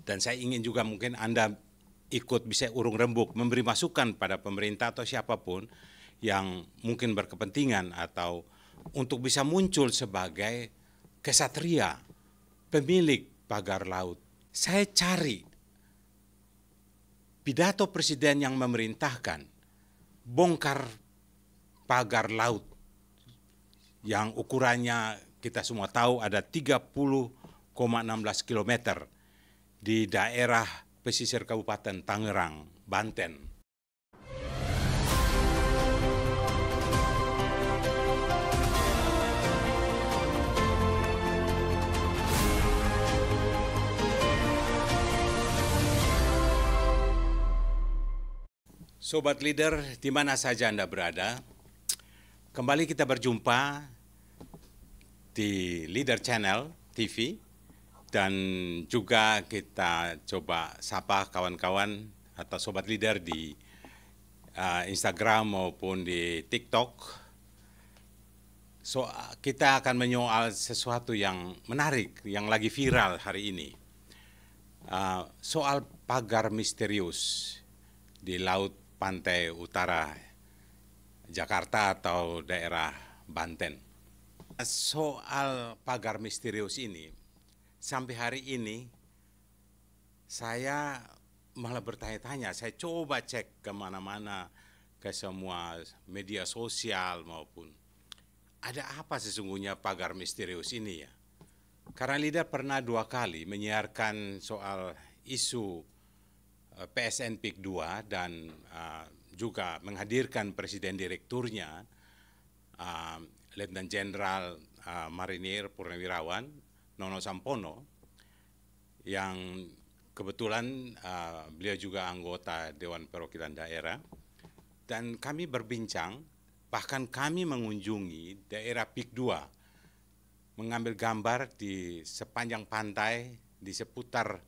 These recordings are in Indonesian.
Dan saya ingin juga mungkin Anda ikut bisa urung rembuk, memberi masukan pada pemerintah atau siapapun yang mungkin berkepentingan atau untuk bisa muncul sebagai kesatria, pemilik pagar laut. Saya cari pidato presiden yang memerintahkan bongkar pagar laut yang ukurannya kita semua tahu ada 30,16 km di daerah pesisir Kabupaten Tangerang, Banten. Sobat Leader, di mana saja Anda berada, kembali kita berjumpa di Leader Channel TV dan juga kita coba sapa kawan-kawan atau Sobat Leader di Instagram maupun di TikTok. Kita akan menyoal sesuatu yang menarik, yang lagi viral hari ini. Soal pagar misterius di laut pantai utara Jakarta atau daerah Banten. Soal pagar misterius ini, sampai hari ini saya malah bertanya-tanya, saya coba cek kemana-mana, ke semua media sosial maupun ada apa sesungguhnya pagar misterius ini ya. Karena Leader pernah 2 kali menyiarkan soal isu PSN PIK 2 dan juga menghadirkan presiden direkturnya Letnan Jenderal Marinir Purnawirawan Nono Sampono yang kebetulan beliau juga anggota Dewan Perwakilan Daerah, dan kami berbincang, bahkan kami mengunjungi daerah PIK 2, mengambil gambar di sepanjang pantai di seputar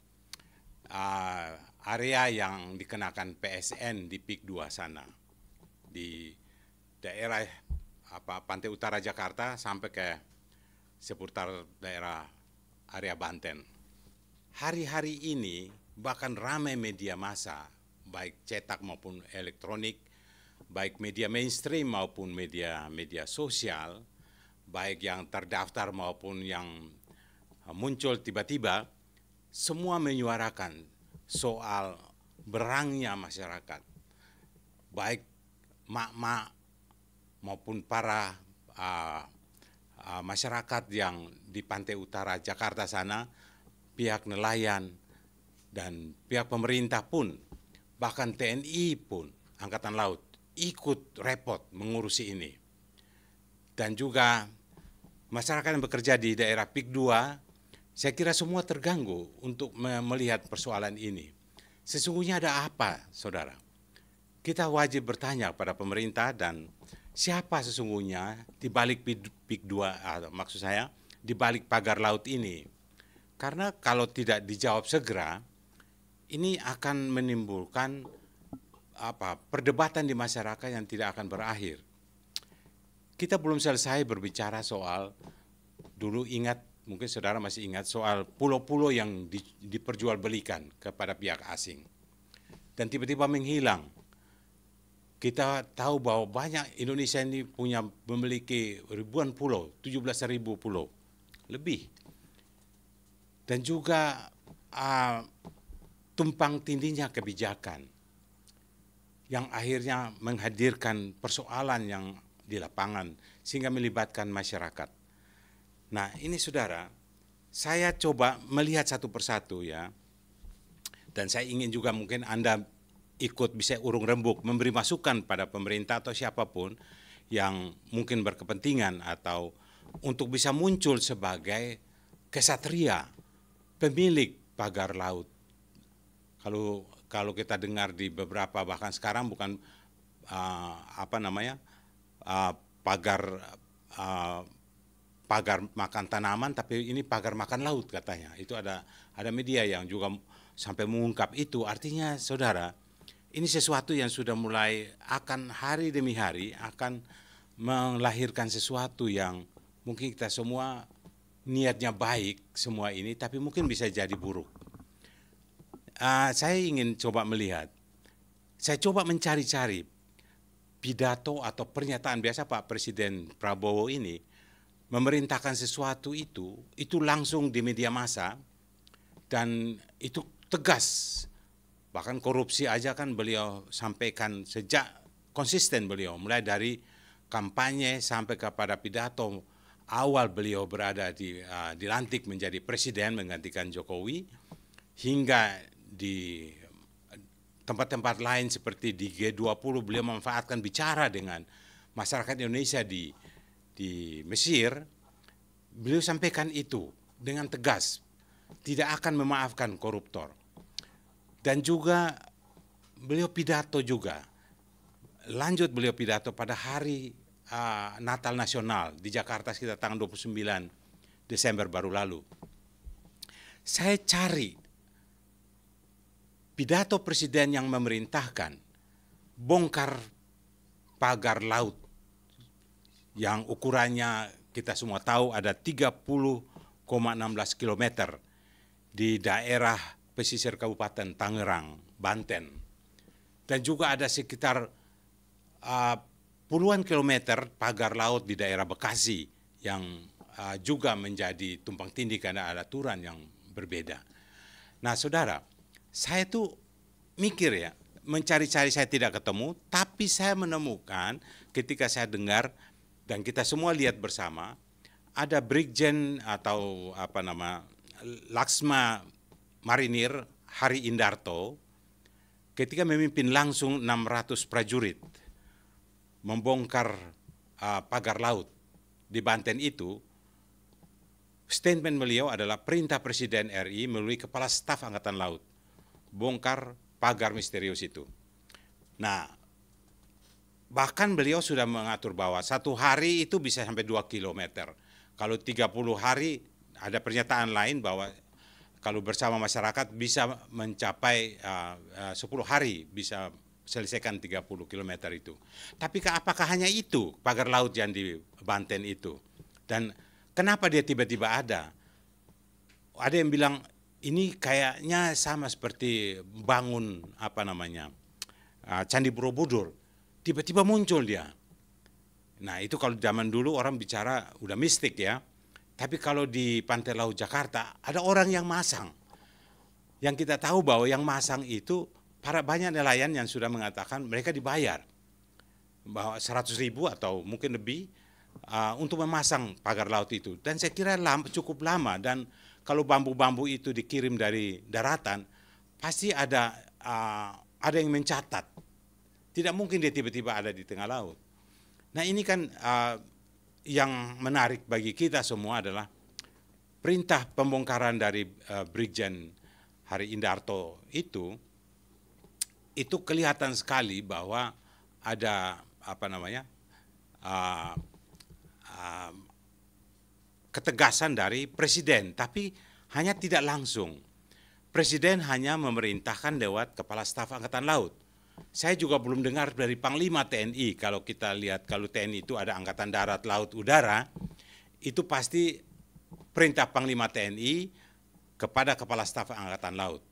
area yang dikenakan PSN di PIK 2 sana, di daerah pantai utara Jakarta sampai ke seputar daerah area Banten. Hari-hari ini bahkan ramai media massa, baik cetak maupun elektronik, baik media mainstream maupun media sosial, baik yang terdaftar maupun yang muncul tiba-tiba, semua menyuarakan soal berangnya masyarakat, baik mak-mak maupun para masyarakat yang di pantai utara Jakarta sana, pihak nelayan dan pihak pemerintah pun, bahkan TNI pun, Angkatan Laut, ikut repot mengurusi ini. Dan juga masyarakat yang bekerja di daerah PIK 2, saya kira semua terganggu untuk melihat persoalan ini. Sesungguhnya ada apa, saudara? Kita wajib bertanya pada pemerintah dan siapa sesungguhnya di balik PIK 2, maksud saya di balik pagar laut ini. Karena kalau tidak dijawab segera, ini akan menimbulkan perdebatan di masyarakat yang tidak akan berakhir. Kita belum selesai berbicara soal, dulu ingat, mungkin saudara masih ingat soal pulau-pulau yang diperjualbelikan kepada pihak asing dan tiba-tiba menghilang. Kita tahu bahwa banyak Indonesia ini memiliki ribuan pulau, 17.000 pulau lebih. Dan juga tumpang tindihnya kebijakan yang akhirnya menghadirkan persoalan yang di lapangan sehingga melibatkan masyarakat. Nah, ini saudara, saya coba melihat satu persatu ya, dan saya ingin juga mungkin Anda ikut bisa urung rembuk, memberi masukan pada pemerintah atau siapapun yang mungkin berkepentingan atau untuk bisa muncul sebagai kesatria, pemilik pagar laut. Kalau kita dengar di beberapa, bahkan sekarang bukan pagar makan tanaman, tapi ini pagar makan laut katanya. Itu ada media yang juga sampai mengungkap itu. Artinya saudara, ini sesuatu yang sudah mulai akan hari demi hari akan melahirkan sesuatu yang mungkin kita semua niatnya baik semua ini, tapi mungkin bisa jadi buruk. saya ingin coba melihat, saya coba mencari-cari pidato atau pernyataan biasa Pak Presiden Prabowo ini memerintahkan sesuatu itu langsung di media massa dan itu tegas. Bahkan korupsi aja kan beliau sampaikan sejak konsisten beliau, mulai dari kampanye sampai kepada pidato awal beliau berada dilantik menjadi presiden menggantikan Jokowi, hingga di tempat-tempat lain seperti di G20 beliau memanfaatkan bicara dengan masyarakat Indonesia di Mesir. Beliau sampaikan itu dengan tegas, tidak akan memaafkan koruptor. Dan juga beliau pidato juga, lanjut beliau pidato pada hari Natal Nasional di Jakarta sekitar tanggal 29 Desember baru lalu. Saya cari pidato presiden yang memerintahkan bongkar pagar laut yang ukurannya kita semua tahu ada 30,16 km di daerah pesisir Kabupaten Tangerang, Banten. Dan juga ada sekitar puluhan kilometer pagar laut di daerah Bekasi yang juga menjadi tumpang tindih karena ada aturan yang berbeda. Nah saudara, saya tuh mikir ya, mencari-cari saya tidak ketemu, tapi saya menemukan ketika saya dengar dan kita semua lihat bersama, ada Brigjen atau Laksma Marinir Hari Indarto ketika memimpin langsung 600 prajurit membongkar pagar laut di Banten itu. Statement beliau adalah perintah Presiden RI melalui Kepala Staf Angkatan Laut, bongkar pagar misterius itu. Nah, bahkan beliau sudah mengatur bahwa 1 hari itu bisa sampai 2 kilometer. Kalau 30 hari ada pernyataan lain bahwa kalau bersama masyarakat bisa mencapai 10 hari bisa selesaikan 30 km itu. Tapi apakah hanya itu pagar laut yang di Banten itu? Dan kenapa dia tiba-tiba ada? Ada yang bilang ini kayaknya sama seperti bangun Candi Borobudur. Tiba-tiba muncul dia. Nah itu kalau zaman dulu orang bicara udah mistik ya. Tapi kalau di Pantai Laut Jakarta ada orang yang masang. Yang kita tahu bahwa yang masang itu para banyak nelayan yang sudah mengatakan mereka dibayar bahwa 100.000 atau mungkin lebih untuk memasang pagar laut itu. Dan saya kira cukup lama, dan kalau bambu-bambu itu dikirim dari daratan pasti ada yang mencatat. Tidak mungkin dia tiba-tiba ada di tengah laut. Nah ini kan yang menarik bagi kita semua adalah perintah pembongkaran dari Brigjen Hari Indarto itu kelihatan sekali bahwa ada ketegasan dari presiden, tapi hanya tidak langsung. Presiden hanya memerintahkan lewat Kepala Staf Angkatan Laut. Saya juga belum dengar dari Panglima TNI. Kalau kita lihat, kalau TNI itu ada Angkatan Darat, Laut, Udara, itu pasti perintah Panglima TNI kepada Kepala Staf Angkatan Laut.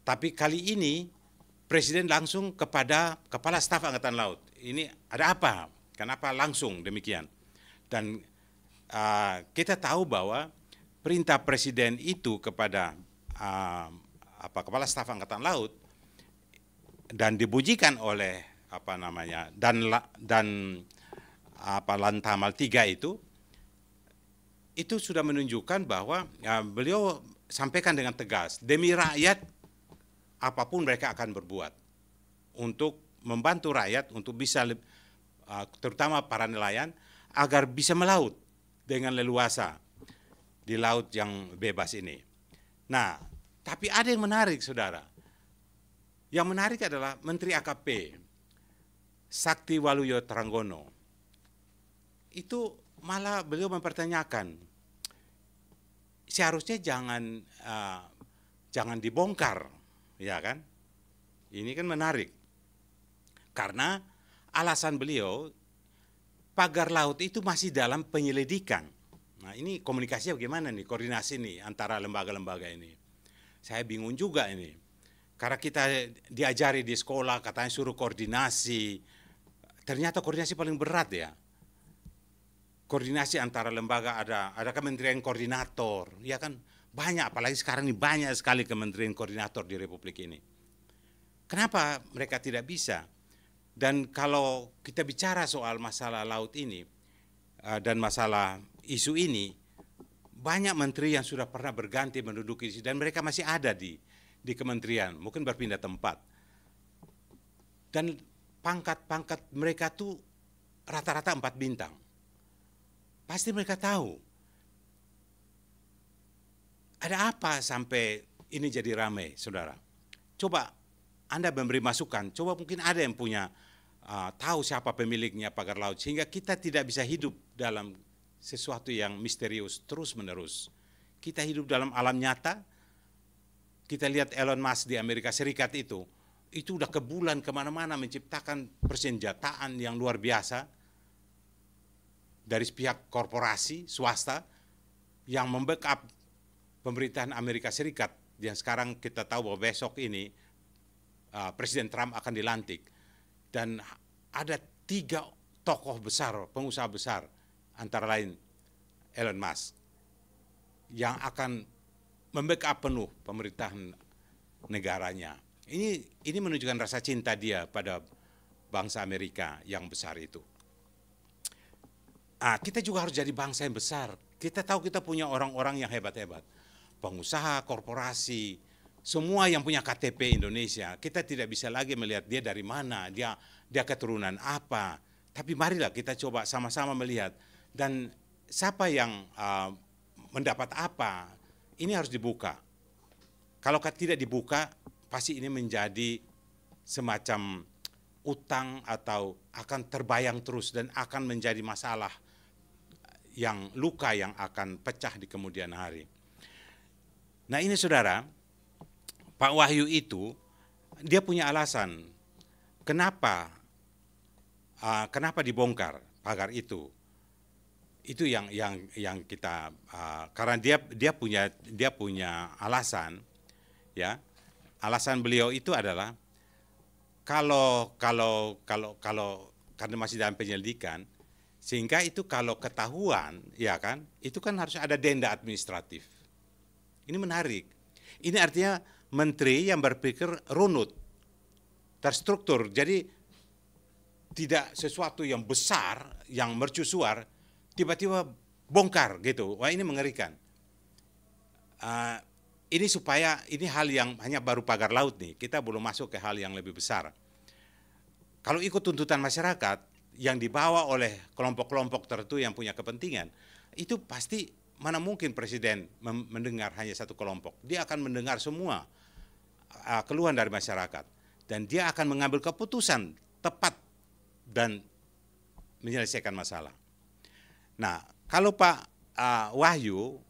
Tapi kali ini Presiden langsung kepada Kepala Staf Angkatan Laut. Ini ada apa? Kenapa langsung demikian? Dan kita tahu bahwa perintah Presiden itu kepada Kepala Staf Angkatan Laut dan dibujikan oleh Lantamal 3 itu sudah menunjukkan bahwa beliau sampaikan dengan tegas, demi rakyat apapun mereka akan berbuat untuk membantu rakyat untuk bisa terutama para nelayan agar bisa melaut dengan leluasa di laut yang bebas ini. Nah, tapi ada yang menarik saudara. Yang menarik adalah Menteri AKP Sakti Waluyo Trenggono. Itu malah beliau mempertanyakan, seharusnya jangan dibongkar, ya kan? Ini kan menarik. Karena alasan beliau, pagar laut itu masih dalam penyelidikan. Nah ini komunikasinya bagaimana nih, koordinasi nih antara lembaga-lembaga ini. Saya bingung juga ini. Karena kita diajari di sekolah katanya suruh koordinasi. Ternyata koordinasi paling berat ya. Koordinasi antara lembaga, ada kementerian koordinator, ya kan banyak, apalagi sekarang ini banyak sekali kementerian koordinator di Republik ini. Kenapa mereka tidak bisa? Dan kalau kita bicara soal masalah laut ini dan masalah isu ini, banyak menteri yang sudah pernah berganti menduduki dan mereka masih ada di kementerian, mungkin berpindah tempat. Dan pangkat-pangkat mereka tuh rata-rata 4 bintang. Pasti mereka tahu ada apa sampai ini jadi ramai, saudara. Coba Anda memberi masukan, coba mungkin ada yang punya tahu siapa pemiliknya pagar laut, sehingga kita tidak bisa hidup dalam sesuatu yang misterius terus-menerus. Kita hidup dalam alam nyata. Kita lihat Elon Musk di Amerika Serikat itu udah ke bulan kemana-mana menciptakan persenjataan yang luar biasa, dari pihak korporasi swasta yang membackup pemerintahan Amerika Serikat, yang sekarang kita tahu bahwa besok ini Presiden Trump akan dilantik. Dan ada 3 tokoh besar, pengusaha besar, antara lain Elon Musk, yang akan membackup penuh pemerintahan negaranya. Ini menunjukkan rasa cinta dia pada bangsa Amerika yang besar itu. Kita juga harus jadi bangsa yang besar. Kita tahu kita punya orang-orang yang hebat-hebat. Pengusaha, korporasi, semua yang punya KTP Indonesia. Kita tidak bisa lagi melihat dia dari mana, dia keturunan apa. Tapi marilah kita coba sama-sama melihat. Dan siapa yang mendapat apa, ini harus dibuka. Kalau tidak dibuka, pasti ini menjadi semacam utang atau akan terbayang terus dan akan menjadi masalah yang luka yang akan pecah di kemudian hari. Nah ini saudara, Pak Wahyu itu dia punya alasan kenapa dibongkar pagar itu. Itu yang kita karena dia punya alasan, ya. Alasan beliau itu adalah kalau karena masih dalam penyelidikan, sehingga itu kalau ketahuan, ya kan, itu kan harus ada denda administratif. Ini menarik. Ini artinya menteri yang berpikir runut, terstruktur. Jadi tidak sesuatu yang besar, yang mercusuar, tiba-tiba bongkar gitu. Wah ini mengerikan. Ini supaya, ini hal yang hanya baru pagar laut nih, kita belum masuk ke hal yang lebih besar. Kalau ikut tuntutan masyarakat yang dibawa oleh kelompok-kelompok tertentu yang punya kepentingan, itu pasti mana mungkin presiden mendengar hanya satu kelompok. Dia akan mendengar semua keluhan dari masyarakat. Dan dia akan mengambil keputusan tepat dan menyelesaikan masalah. Nah, kalau Pak Wahyu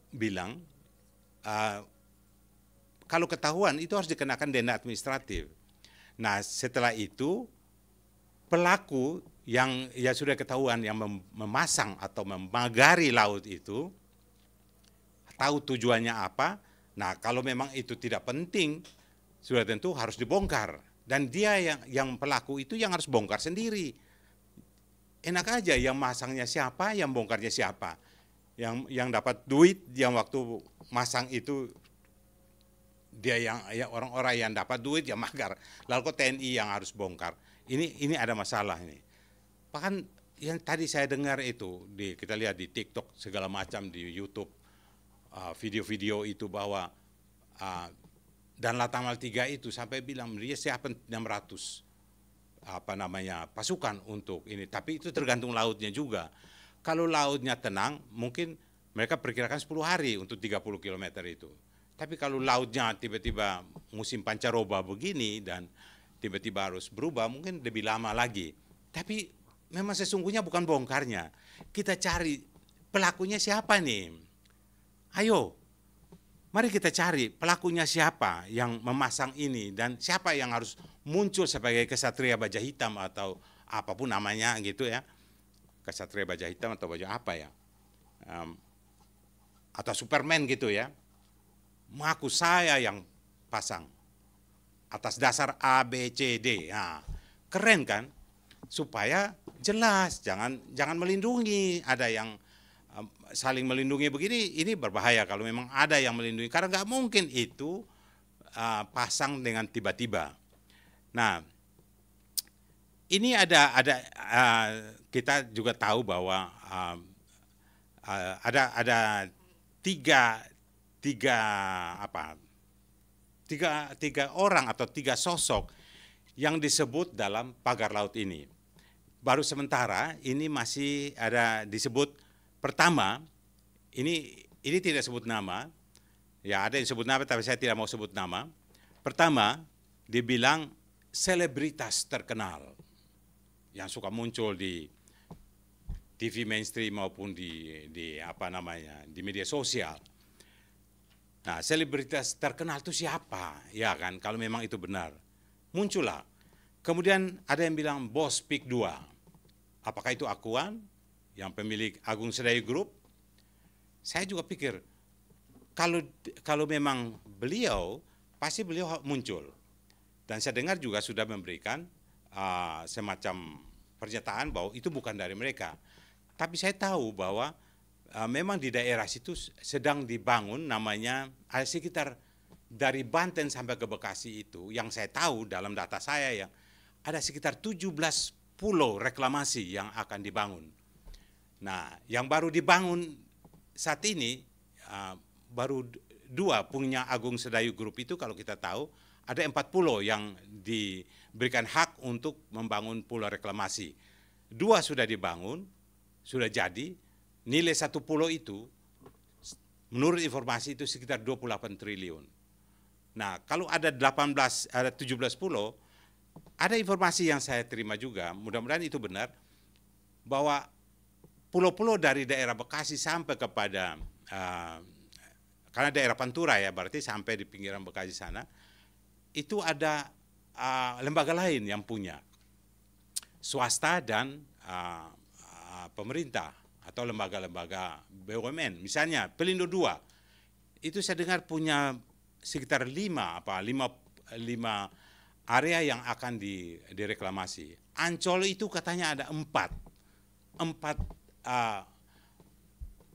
bilang, kalau ketahuan itu harus dikenakan denda administratif. Nah, setelah itu pelaku yang ya sudah ketahuan yang memasang atau memagari laut itu tahu tujuannya apa. Nah, kalau memang itu tidak penting, sudah tentu harus dibongkar. Dan dia yang pelaku itu yang harus bongkar sendiri. Enak aja yang masangnya siapa, yang bongkarnya siapa. Yang dapat duit yang waktu masang itu dia yang orang-orang yang dapat duit yang magar. Lalu kok TNI yang harus bongkar. Ini ada masalah ini. Bahkan yang tadi saya dengar itu kita lihat di TikTok segala macam, di YouTube video-video itu bahwa dan Latamal 3 itu sampai bilang dia siapkan 600 pasukan untuk ini. Tapi itu tergantung lautnya juga. Kalau lautnya tenang, mungkin mereka perkirakan 10 hari untuk 30 km itu. Tapi kalau lautnya tiba-tiba musim pancaroba begini dan tiba-tiba harus berubah, mungkin lebih lama lagi. Tapi memang sesungguhnya bukan bongkarnya. Kita cari pelakunya siapa nih? Ayo, mari kita cari pelakunya siapa yang memasang ini dan siapa yang harus muncul sebagai kesatria baja hitam atau apapun namanya gitu ya. Kesatria baja hitam atau baja apa ya? Atau Superman gitu ya. mengaku saya yang pasang atas dasar A, B, C, D. Nah, keren kan? Supaya jelas, jangan melindungi. Ada yang saling melindungi begini, ini berbahaya kalau memang ada yang melindungi. Karena nggak mungkin itu pasang dengan tiba-tiba. Nah, ini ada kita juga tahu bahwa ada tiga orang atau tiga sosok yang disebut dalam pagar laut ini. Baru sementara ini masih ada disebut pertama, ini tidak sebut nama, ya ada yang sebut nama tapi saya tidak mau sebut nama. Pertama, dibilang selebritas terkenal yang suka muncul di TV mainstream maupun di media sosial. Nah, selebritas terkenal itu siapa? Ya kan, kalau memang itu benar. Muncullah. Kemudian ada yang bilang bos PIK 2. Apakah itu Akuan yang pemilik Agung Sedayu Group? Saya juga pikir kalau memang beliau, pasti beliau muncul. Dan saya dengar juga sudah memberikan semacam pernyataan bahwa itu bukan dari mereka. Tapi saya tahu bahwa memang di daerah situ sedang dibangun, namanya ada sekitar dari Banten sampai ke Bekasi itu, yang saya tahu dalam data saya yang ada sekitar 17 pulau reklamasi yang akan dibangun. Nah, yang baru dibangun saat ini baru 2 punya Agung Sedayu Group itu, kalau kita tahu ada 4 pulau yang diberikan hak untuk membangun pulau reklamasi. 2 sudah dibangun, sudah jadi. Nilai 1 pulau itu menurut informasi itu sekitar 28 triliun. Nah, kalau ada 17 pulau, ada informasi yang saya terima juga, mudah-mudahan itu benar, bahwa pulau-pulau dari daerah Bekasi sampai kepada karena daerah Pantura ya, berarti sampai di pinggiran Bekasi sana, itu ada lembaga lain yang punya, swasta dan pemerintah atau lembaga-lembaga BUMN. Misalnya Pelindo II, itu saya dengar punya sekitar 5 area yang akan direklamasi. Ancol itu katanya ada 4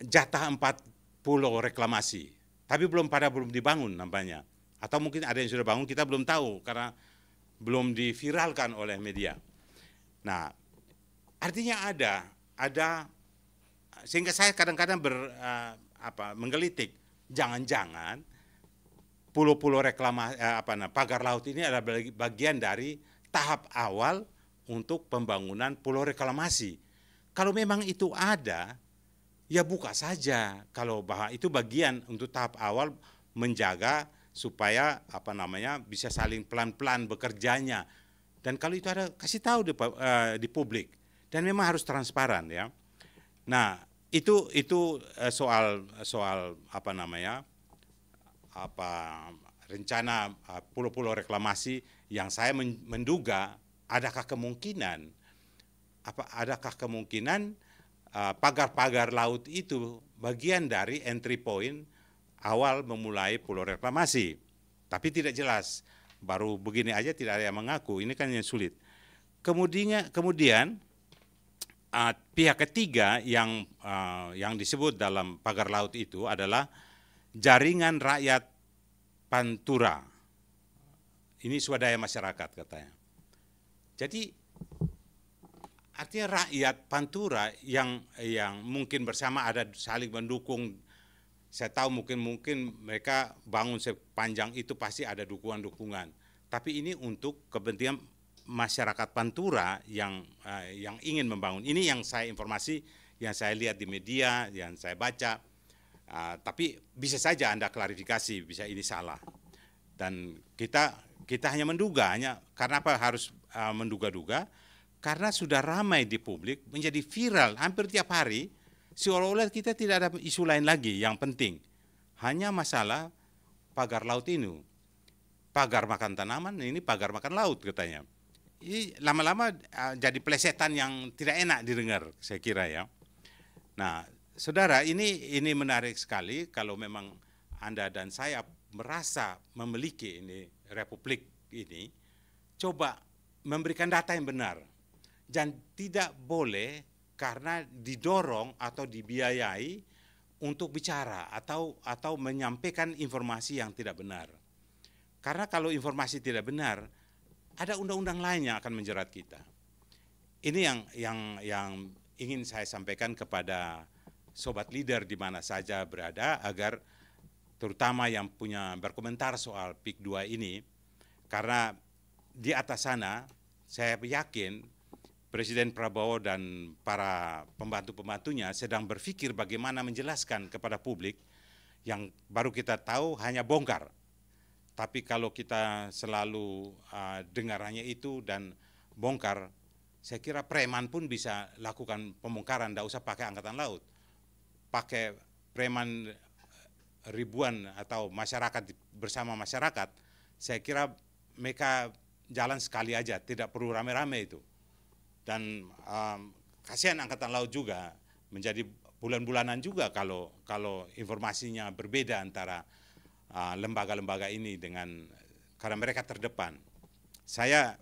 jatah 4 pulau reklamasi, tapi belum dibangun nampaknya. Atau mungkin ada yang sudah bangun, kita belum tahu karena belum diviralkan oleh media. Nah, artinya ada sehingga saya kadang-kadang menggelitik, jangan-jangan pulau-pulau reklamasi pagar laut ini adalah bagian dari tahap awal untuk pembangunan pulau reklamasi. Kalau memang itu ada, ya buka saja. Kalau bahwa itu bagian untuk tahap awal menjaga supaya bisa saling pelan-pelan bekerjanya. Dan kalau itu ada, kasih tahu di publik. Dan memang harus transparan ya. Nah, itu soal rencana pulau-pulau reklamasi yang saya menduga adakah kemungkinan pagar-pagar laut itu bagian dari entry point awal memulai pulau reklamasi. Tapi tidak jelas, baru begini aja tidak ada yang mengaku, ini kan yang sulit. Kemudian pihak ketiga yang disebut dalam pagar laut itu adalah Jaringan Rakyat Pantura. Ini swadaya masyarakat katanya. Jadi artinya rakyat Pantura yang mungkin bersama ada saling mendukung. Saya tahu mungkin mereka bangun sepanjang itu pasti ada dukungan-dukungan. Tapi ini untuk kepentingan masyarakat Pantura yang ingin membangun. Ini yang informasi yang saya lihat di media, yang saya baca. Tapi bisa saja Anda klarifikasi, bisa ini salah. Dan kita hanya menduga, karena apa harus menduga-duga? Karena sudah ramai di publik, menjadi viral hampir tiap hari, seolah-olah kita tidak ada isu lain lagi yang penting. Hanya masalah pagar laut ini. Pagar makan tanaman, ini pagar makan laut katanya. Ini lama-lama jadi plesetan yang tidak enak didengar, saya kira ya. Nah, saudara, ini menarik sekali kalau memang Anda dan saya merasa memiliki ini republik ini, coba memberikan data yang benar. Dan tidak boleh karena didorong atau dibiayai untuk bicara atau menyampaikan informasi yang tidak benar. Karena kalau informasi tidak benar, ada undang-undang lain yang akan menjerat kita. Ini yang ingin saya sampaikan kepada sobat leader di mana saja berada, agar terutama yang punya berkomentar soal PIK 2 ini, karena di atas sana saya yakin Presiden Prabowo dan para pembantu-pembantunya sedang berpikir bagaimana menjelaskan kepada publik yang baru kita tahu hanya bongkar. Tapi kalau kita selalu dengar hanya itu dan bongkar, saya kira preman pun bisa lakukan pembongkaran, tidak usah pakai angkatan laut. Pakai preman ribuan atau masyarakat bersama masyarakat, saya kira mereka jalan sekali aja, tidak perlu rame-rame itu. Dan kasihan angkatan laut juga menjadi bulan-bulanan juga kalau informasinya berbeda antara lembaga-lembaga ini dengan, karena mereka terdepan. Saya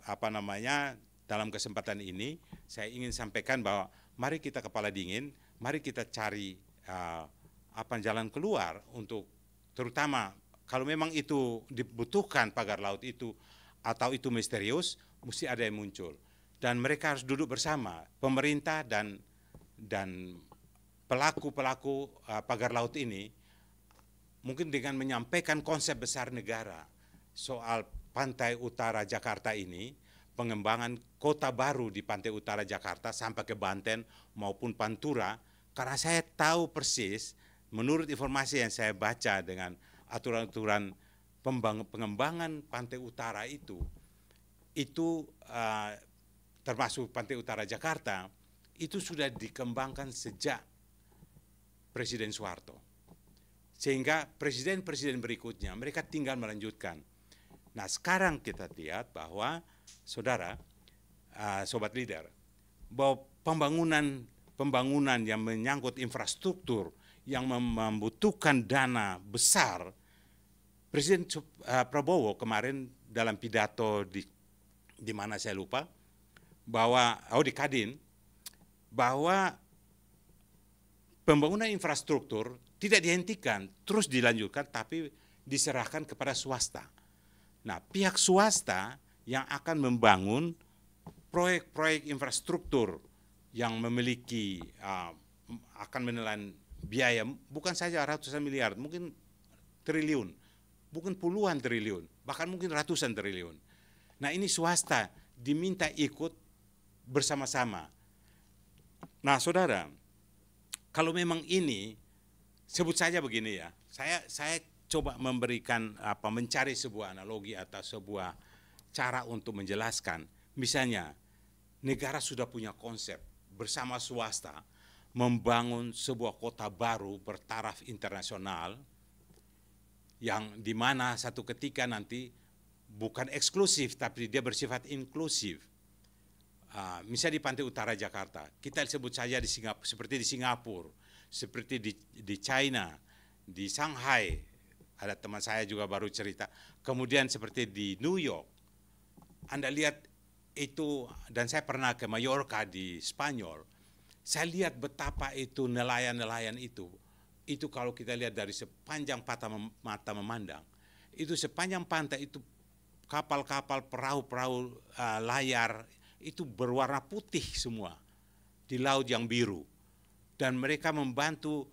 dalam kesempatan ini saya ingin sampaikan bahwa mari kita kepala dingin, mari kita cari jalan keluar untuk, terutama kalau memang itu dibutuhkan pagar laut itu atau itu misterius, mesti ada yang muncul. Dan mereka harus duduk bersama, pemerintah dan pelaku-pelaku pagar laut ini, mungkin dengan menyampaikan konsep besar negara soal pantai utara Jakarta ini, pengembangan kota baru di pantai utara Jakarta sampai ke Banten maupun Pantura, karena saya tahu persis, menurut informasi yang saya baca dengan aturan-aturan pengembangan pantai utara itu termasuk pantai utara Jakarta, itu sudah dikembangkan sejak Presiden Soeharto. Sehingga presiden-presiden berikutnya mereka tinggal melanjutkan. Nah, sekarang kita lihat bahwa saudara, sobat leader, bahwa pembangunan yang menyangkut infrastruktur yang membutuhkan dana besar, Presiden Prabowo kemarin dalam pidato di mana saya lupa, bahwa di Kadin, bahwa pembangunan infrastruktur tidak dihentikan, terus dilanjutkan, tapi diserahkan kepada swasta. Nah, pihak swasta yang akan membangun proyek-proyek infrastruktur yang memiliki akan menelan biaya bukan saja ratusan miliar, mungkin triliun, bukan puluhan triliun, bahkan mungkin ratusan triliun. Nah, ini swasta diminta ikut bersama-sama. Nah, saudara, kalau memang ini, sebut saja begini ya, saya coba memberikan mencari sebuah analogi atau sebuah cara untuk menjelaskan. Misalnya, negara sudah punya konsep bersama swasta membangun sebuah kota baru bertaraf internasional yang dimana satu ketika nanti bukan eksklusif tapi dia bersifat inklusif. Misalnya di pantai utara Jakarta, kita sebut saja seperti di Singapura, seperti di China, di Shanghai, ada teman saya juga baru cerita, kemudian seperti di New York. Anda lihat itu, dan saya pernah ke Mallorca di Spanyol, saya lihat betapa itu nelayan-nelayan itu kalau kita lihat dari sepanjang mata memandang, itu sepanjang pantai itu kapal-kapal, perahu-perahu layar, itu berwarna putih semua di laut yang biru, dan mereka membantu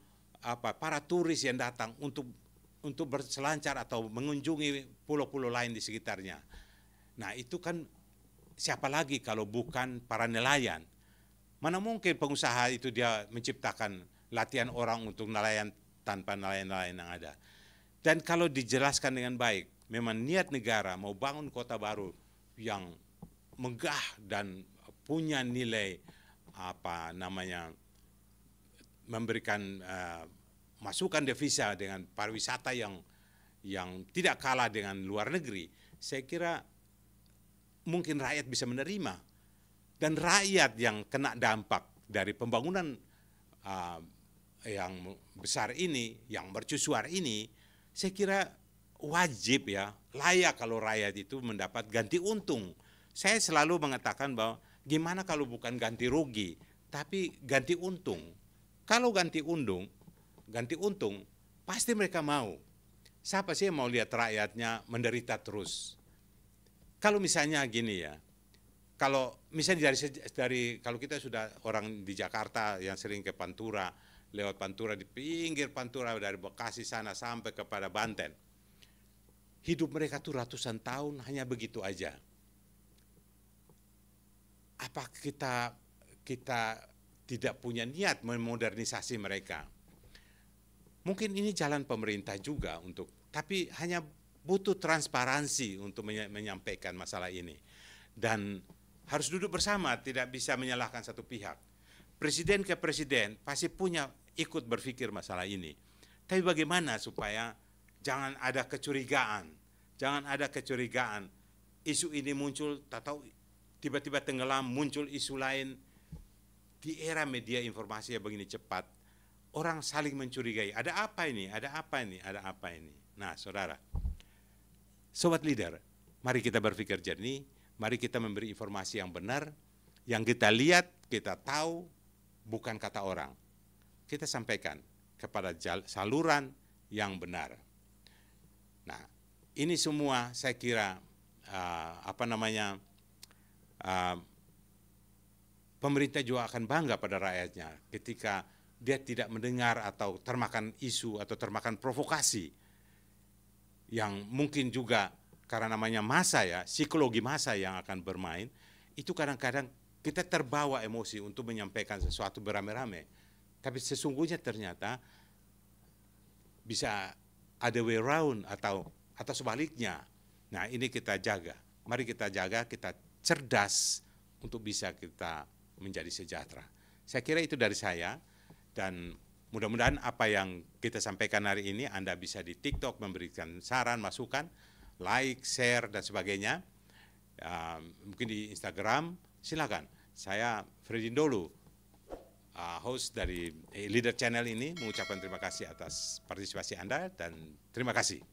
para turis yang datang untuk berselancar atau mengunjungi pulau-pulau lain di sekitarnya. Nah, itu kan siapa lagi kalau bukan para nelayan? Mana mungkin pengusaha itu dia menciptakan latihan orang untuk nelayan tanpa nelayan-nelayan yang ada. Dan kalau dijelaskan dengan baik, memang niat negara mau bangun kota baru yang megah dan punya nilai memberikan masukan devisa dengan pariwisata yang tidak kalah dengan luar negeri, saya kira mungkin rakyat bisa menerima. Dan rakyat yang kena dampak dari pembangunan yang besar ini, yang mercusuar ini, saya kira wajib ya, layak kalau rakyat itu mendapat ganti untung. Saya selalu mengatakan bahwa gimana kalau bukan ganti rugi, tapi ganti untung. Kalau ganti untung pasti mereka mau. Siapa sih yang mau lihat rakyatnya menderita terus? Kalau misalnya gini ya, kalau misalnya dari kalau kita sudah orang di Jakarta yang sering ke Pantura, lewat Pantura, di pinggir Pantura dari Bekasi sana sampai kepada Banten, hidup mereka tuh ratusan tahun hanya begitu aja. Apa kita tidak punya niat memodernisasi mereka? Mungkin ini jalan pemerintah juga tapi hanya butuh transparansi untuk menyampaikan masalah ini. Dan harus duduk bersama, tidak bisa menyalahkan satu pihak. Presiden ke presiden pasti punya ikut berpikir masalah ini. Tapi bagaimana supaya jangan ada kecurigaan. Isu ini muncul, tak tahu tiba-tiba tenggelam, muncul isu lain. Di era media informasi yang begini cepat, orang saling mencurigai. Ada apa ini? Nah, saudara, sobat leader, mari kita berpikir jernih, mari kita memberi informasi yang benar, yang kita lihat, kita tahu, bukan kata orang. Kita sampaikan kepada saluran yang benar. Nah, ini semua saya kira pemerintah juga akan bangga pada rakyatnya ketika dia tidak mendengar atau termakan isu atau termakan provokasi yang mungkin juga karena namanya massa ya, psikologi massa yang akan bermain. Itu kadang-kadang kita terbawa emosi untuk menyampaikan sesuatu beramai-ramai, tapi sesungguhnya ternyata bisa ada way round atau sebaliknya. Nah, ini kita jaga. Mari kita jaga, kita cerdas untuk bisa kita menjadi sejahtera. Saya kira itu dari saya, dan mudah-mudahan apa yang kita sampaikan hari ini Anda bisa di TikTok memberikan saran, masukan, like, share, dan sebagainya. Mungkin di Instagram, silakan. Saya Freddy Ndolu, host dari Leader Channel ini, mengucapkan terima kasih atas partisipasi Anda, dan terima kasih.